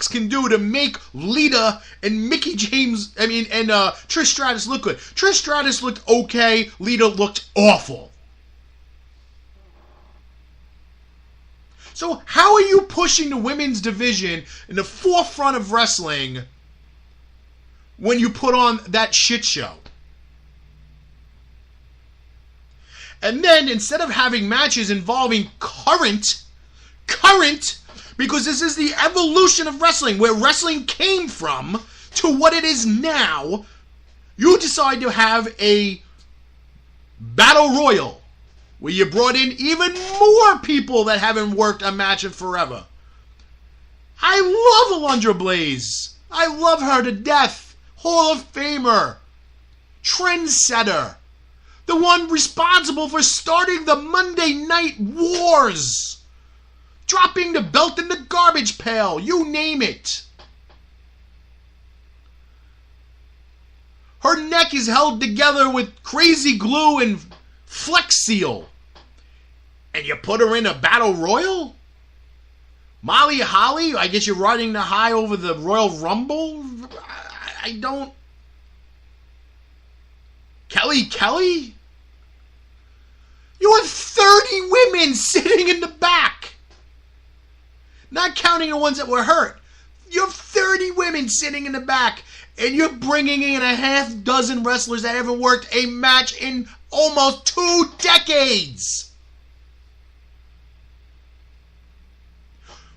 can do to make Lita and Trish Stratus look good. Trish Stratus looked okay. Lita looked awful. So how are you pushing the women's division in the forefront of wrestling when you put on that shit show? And then instead of having matches involving current, because this is the evolution of wrestling, where wrestling came from to what it is now, you decide to have a battle royal where you brought in even more people that haven't worked a match in forever. I love Alundra Blaze. I love her to death. Hall of Famer. Trendsetter. The one responsible for starting the Monday Night Wars. Dropping the belt in the garbage pail. You name it. Her neck is held together with crazy glue and Flex Seal. And you put her in a battle royal? Molly Holly? I guess you're riding the high over the Royal Rumble? I don't... Kelly? You have 30 women sitting in the back. Not counting the ones that were hurt. You have 30 women sitting in the back. And you're bringing in a half dozen wrestlers that haven't worked a match in almost 2 decades.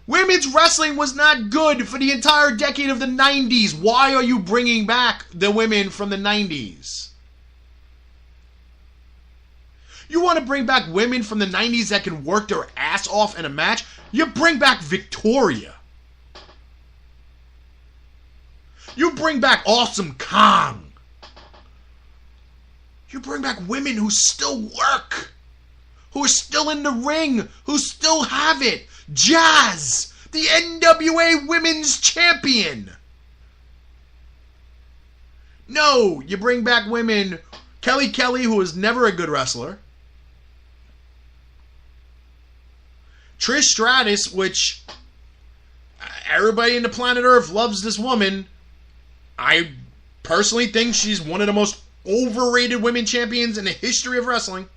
Women's wrestling was not good for the entire decade of the 90s. Why are you bringing back the women from the 90s? You want to bring back women from the 90s that can work their ass off in a match? You bring back Victoria. You bring back Awesome Kong. You bring back women who still work. Who are still in the ring. Who still have it. Jazz, the NWA Women's Champion. No, you bring back women. Kelly, who was never a good wrestler. Trish Stratus, which everybody in the planet Earth loves this woman. I personally think she's one of the most overrated women champions in the history of wrestling.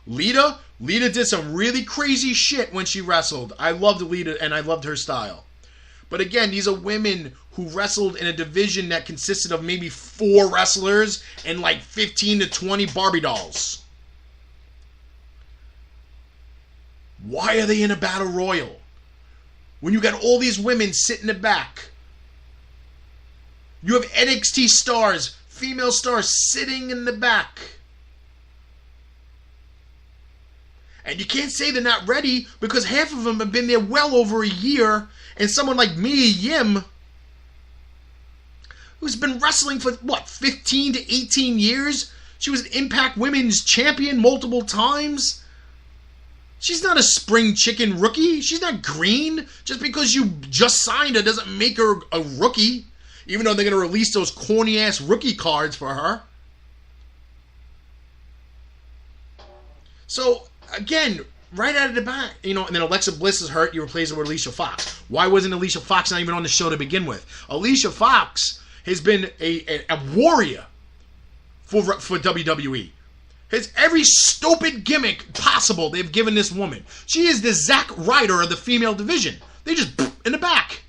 Lita did some really crazy shit when she wrestled. I loved Lita and I loved her style. But again, these are women who wrestled in a division that consisted of maybe 4 wrestlers and like 15 to 20 Barbie dolls. Why are they in a battle royal? When you got all these women sitting in the back. You have NXT stars, female stars sitting in the back. And you can't say they're not ready because half of them have been there well over a year. And someone like Mia Yim, who's been wrestling for, 15 to 18 years? She was an Impact Women's Champion multiple times. She's not a spring chicken rookie. She's not green. Just because you just signed her doesn't make her a rookie. Even though they're going to release those corny-ass rookie cards for her. So, again, right out of the bat, and then Alexa Bliss is hurt, you replace her with Alicia Fox. Why wasn't Alicia Fox not even on the show to begin with? Alicia Fox has been a warrior for WWE. Has every stupid gimmick possible they've given this woman. She is the Zack Ryder of the female division. They just in the back.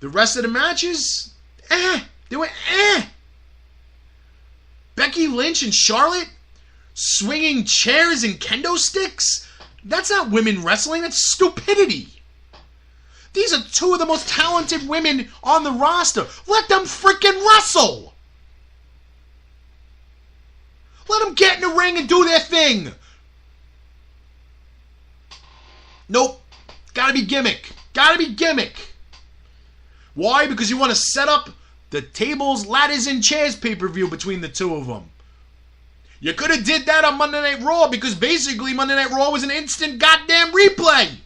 The rest of the matches, they were Becky Lynch and Charlotte swinging chairs and kendo sticks. That's not women wrestling. That's stupidity. These are 2 of the most talented women on the roster. Let them freaking wrestle. Let them get in the ring and do their thing. Nope. Gotta be gimmick. Why? Because you want to set up the tables, ladders, and chairs pay-per-view between the 2 of them. You could have did that on Monday Night Raw because basically Monday Night Raw was an instant goddamn replay.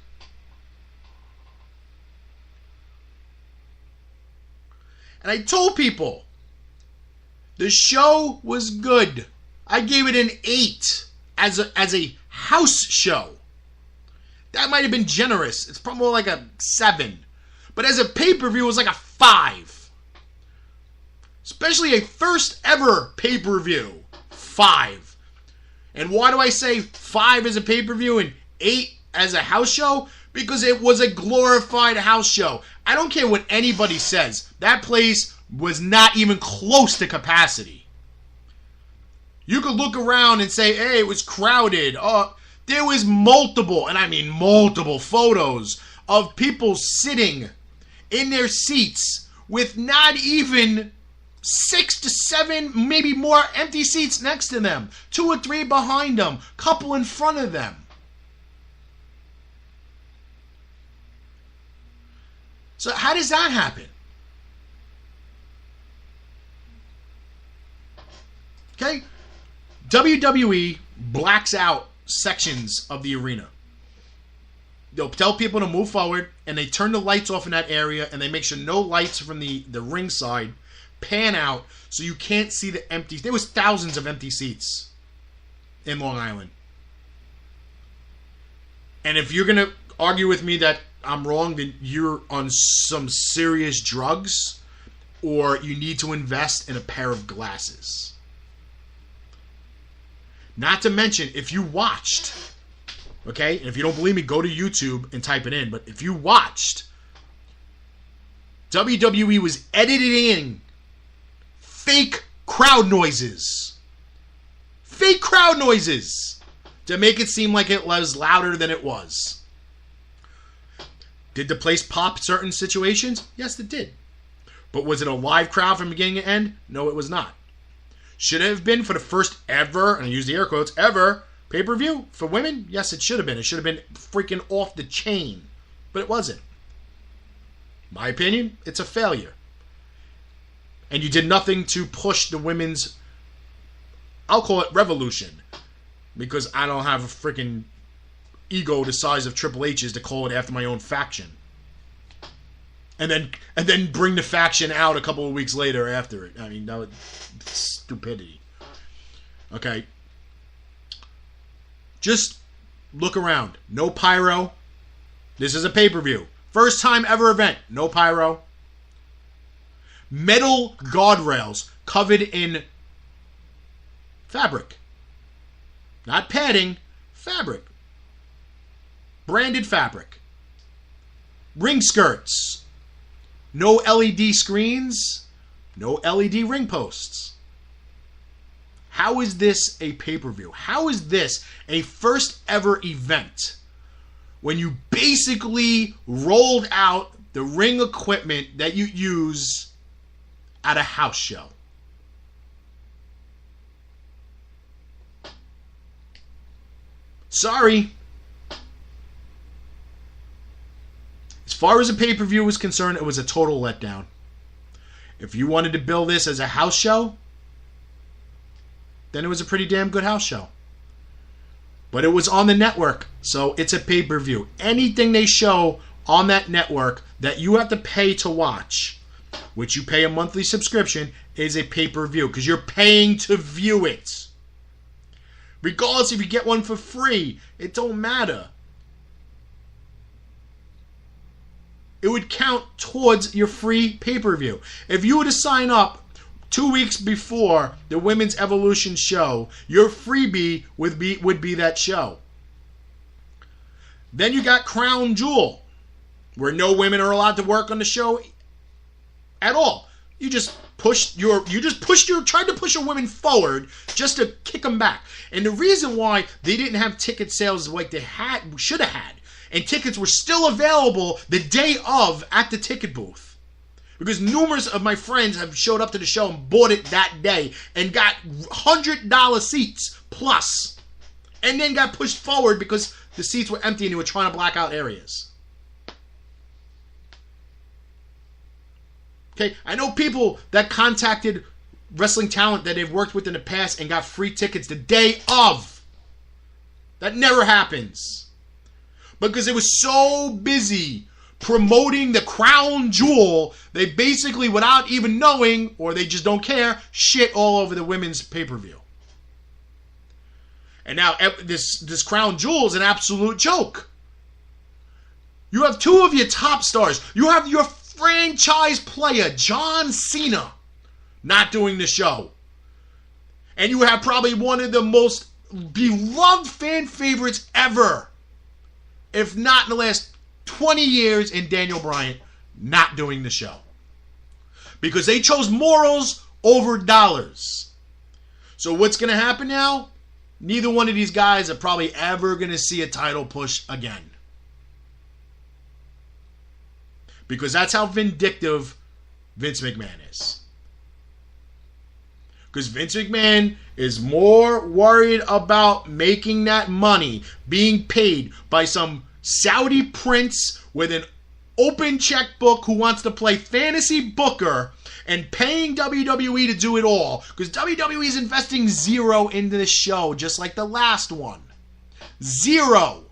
And I told people, the show was good. I gave it an 8. as a house show, that might have been generous. It's probably more like a 7. But as a pay-per-view, it was like a 5. Especially a first ever pay-per-view. 5. And why do I say 5 as a pay-per-view and 8 as a house show? Because it was a glorified house show. I don't care what anybody says. That place was not even close to capacity. You could look around and say, hey, it was crowded. There was multiple, and I mean multiple photos of people sitting in their seats with not even 6 to 7, maybe more empty seats next to them. 2 or 3 behind them. Couple in front of them. So how does that happen? Okay? WWE blacks out sections of the arena. They'll tell people to move forward, and they turn the lights off in that area, and they make sure no lights from the ringside pan out so you can't see the empty. There was thousands of empty seats in Long Island. And if you're going to argue with me that I'm wrong, then you're on some serious drugs, or you need to invest in a pair of glasses. Not to mention, if you watched, okay, and if you don't believe me, go to YouTube and type it in, but if you watched, WWE was editing fake crowd noises. Fake crowd noises to make it seem like it was louder than it was. Did the place pop certain situations? Yes, it did. But was it a live crowd from beginning to end? No, it was not. Should it have been for the first ever, and I use the air quotes, ever pay-per-view for women? Yes, it should have been. It should have been freaking off the chain. But it wasn't. My opinion, it's a failure. And you did nothing to push the women's, I'll call it revolution. Because I don't have a freaking ego the size of Triple H's to call it after my own faction. And then bring the faction out a couple of weeks later after it. I mean, that was stupidity. Okay. Just look around. No pyro. This is a pay-per-view. First time ever event. No pyro. Metal guardrails covered in fabric. Not padding. Fabric. Branded fabric. Ring skirts. No LED screens. No LED ring posts. How is this a pay-per-view? How is this a first ever event when you basically rolled out the ring equipment that you use at a house show? Sorry. As far as a pay-per-view was concerned, it was a total letdown. If you wanted to bill this as a house show, then it was a pretty damn good house show. But it was on the network, so it's a pay-per-view. Anything they show on that network that you have to pay to watch, which you pay a monthly subscription, is a pay-per-view because you're paying to view it. Regardless if you get one for free, it don't matter. It would count towards your free pay-per-view. If you were to sign up 2 weeks before the Women's Evolution show, your freebie would be that show. Then you got Crown Jewel, where no women are allowed to work on the show at all. You tried to push your women forward just to kick them back. And the reason why they didn't have ticket sales like they should have had, and tickets were still available the day of at the ticket booth, because numerous of my friends have showed up to the show and bought it that day and got $100 seats plus, and then got pushed forward because the seats were empty and they were trying to black out areas. Okay, I know people that contacted wrestling talent that they've worked with in the past and got free tickets the day of. That never happens. Because it was so busy promoting the Crown Jewel, they basically, without even knowing, or they just don't care, shit all over the women's pay-per-view. And now this crown jewel is an absolute joke. You have two of your top stars. You have your franchise player, John Cena, not doing the show. And you have probably one of the most beloved fan favorites ever, if not in the last 20 years, in Daniel Bryan, not doing the show. Because they chose morals over dollars. So what's going to happen now? Neither one of these guys are probably ever going to see a title push again. Because that's how vindictive Vince McMahon is. Because Vince McMahon is more worried about making that money, being paid by some Saudi prince with an open checkbook who wants to play fantasy booker, and paying WWE to do it all. Because WWE is investing zero into the show, just like the last one. Zero.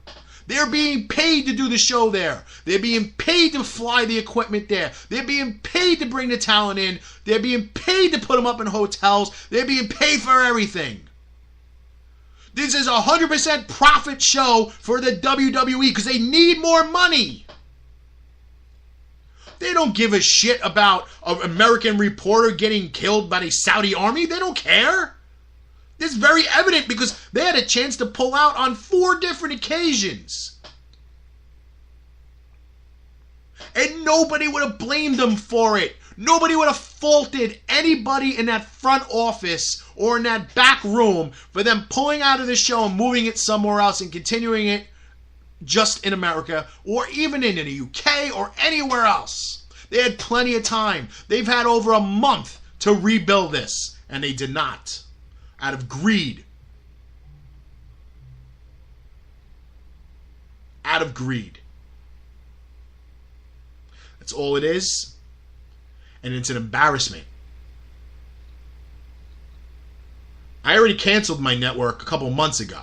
They're being paid to do the show there. They're being paid to fly the equipment there. They're being paid to bring the talent in. They're being paid to put them up in hotels. They're being paid for everything. This is a 100% profit show for the WWE because they need more money. They don't give a shit about an American reporter getting killed by the Saudi army. They don't care. It's very evident because they had a chance to pull out on 4 different occasions. And nobody would have blamed them for it. Nobody would have faulted anybody in that front office or in that back room for them pulling out of the show and moving it somewhere else and continuing it just in America or even in the UK or anywhere else. They had plenty of time. They've had over a month to rebuild this, and they did not. Out of greed. Out of greed. That's all it is. And it's an embarrassment. I already canceled my network a couple months ago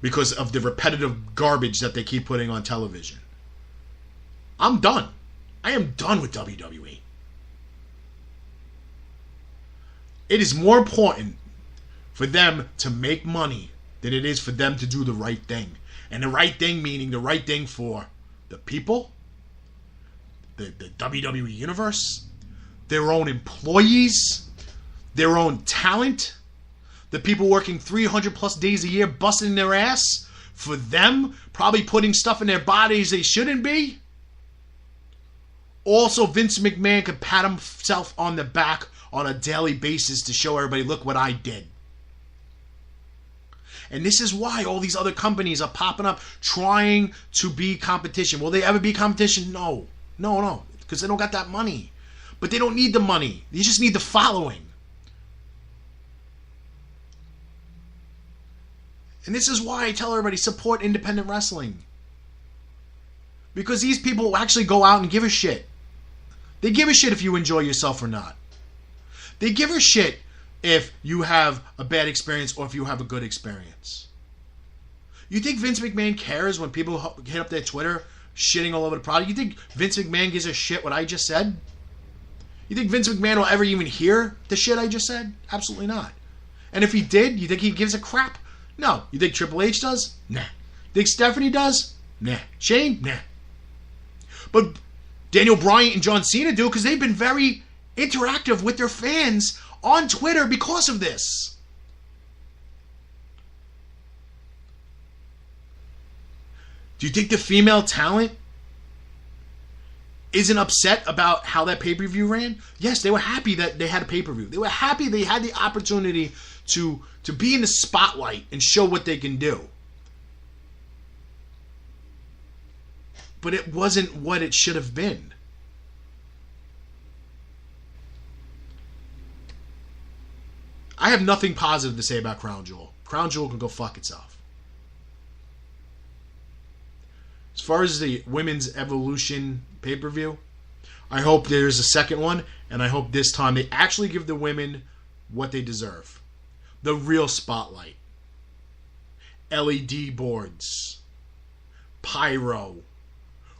because of the repetitive garbage that they keep putting on television. I'm done. I am done with WWE. It is more important for them to make money than it is for them to do the right thing. And the right thing meaning the right thing for the people, the WWE universe, their own employees, their own talent, the people working 300 plus days a year busting their ass, for them probably putting stuff in their bodies they shouldn't be. Also, Vince McMahon could pat himself on the back on a daily basis to show everybody, look what I did. And this is why all these other companies are popping up trying to be competition. Will they ever be competition? No. No. Because they don't got that money. But they don't need the money. They just need the following. And this is why I tell everybody, support independent wrestling. Because these people actually go out and give a shit. They give a shit if you enjoy yourself or not. They give a shit if you have a bad experience or if you have a good experience. You think Vince McMahon cares when people hit up their Twitter shitting all over the product? You think Vince McMahon gives a shit what I just said? You think Vince McMahon will ever even hear the shit I just said? Absolutely not. And if he did, you think he gives a crap? No. You think Triple H does? Nah. Think Stephanie does? Nah. Shane? Nah. But Daniel Bryan and John Cena do because they've been very interactive with their fans on Twitter because of this. Do you think the female talent isn't upset about how that pay-per-view ran? Yes, they were happy that they had a pay-per-view. They were happy they had the opportunity to be in the spotlight and show what they can do. But it wasn't what it should have been. I have nothing positive to say about Crown Jewel. Crown Jewel can go fuck itself. As far as the Women's Evolution pay-per-view, I hope there's a second one, and I hope this time they actually give the women what they deserve. The real spotlight. LED boards. Pyro.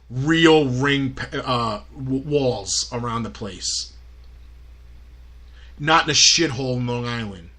Real ring walls around the place. Not in a shithole in Long Island.